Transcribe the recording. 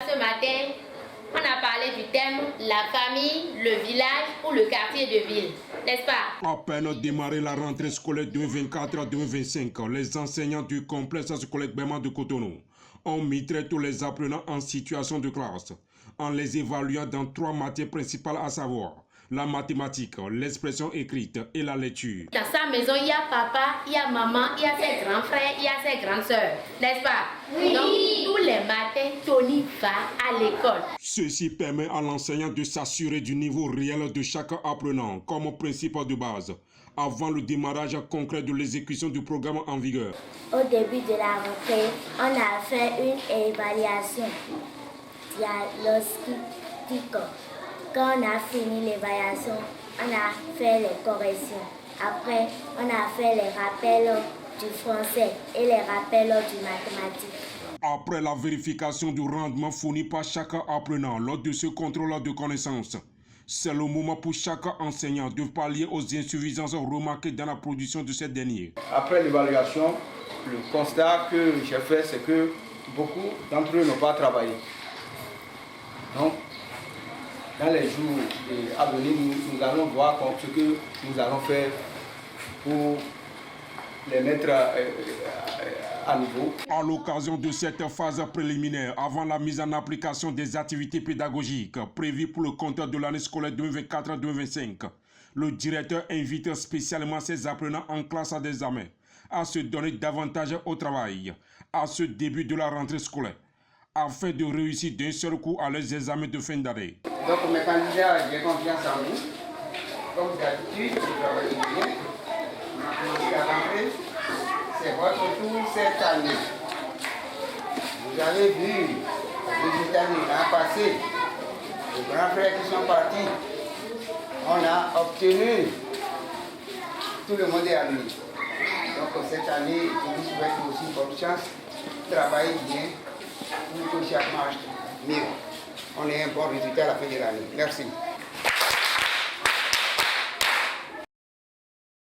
Ce matin, on a parlé du thème la famille, le village ou le quartier de ville, n'est-ce pas? À peine démarré la rentrée scolaire 2024-2025, les enseignants du complexe scolaire Bema de Cotonou ont mitré tous les apprenants en situation de classe, en les évaluant dans 3 matières principales, à savoir la mathématique, l'expression écrite et la lecture. Dans sa maison, il y a papa, il y a maman, il y a ses grands frères, il y a ses grandes sœurs, n'est-ce pas? Oui. Donc, tous les matins, Tony va à l'école. Ceci permet à l'enseignant de s'assurer du niveau réel de chaque apprenant comme principe de base, avant le démarrage concret de l'exécution du programme en vigueur. Au début de la rentrée, on a fait une évaluation diagnostique. Quand on a fini l'évaluation, on a fait les corrections. Après, on a fait les rappels du français et les rappels du mathématique. Après la vérification du rendement fourni par chaque apprenant lors de ce contrôle de connaissances, c'est le moment pour chaque enseignant de pallier aux insuffisances remarquées dans la production de ces derniers. Après l'évaluation, le constat que j'ai fait, c'est que beaucoup d'entre eux n'ont pas travaillé. Donc, dans les jours à venir, nous allons voir ce que nous allons faire pour les mettre à niveau. À l'occasion de cette phase préliminaire, avant la mise en application des activités pédagogiques prévues pour le compte de l'année scolaire 2024-2025, le directeur invite spécialement ses apprenants en classe d'examen à se donner davantage au travail à ce début de la rentrée scolaire, afin de réussir d'un seul coup à leurs examens de fin d'année. Donc mes candidats, j'ai confiance en vous. Comme d'habitude, vous travaillez bien. On a commencé à rentrer. C'est votre tour cette année. Vous avez vu les résultats de l'an passé. Les grands frères qui sont partis. On a obtenu. Tout le monde est à lui. Donc cette année, je vous souhaite aussi bonne chance. Travaillez bien pour que chaque marche mieux. On ait un bon résultat à la fin de l'année. Merci.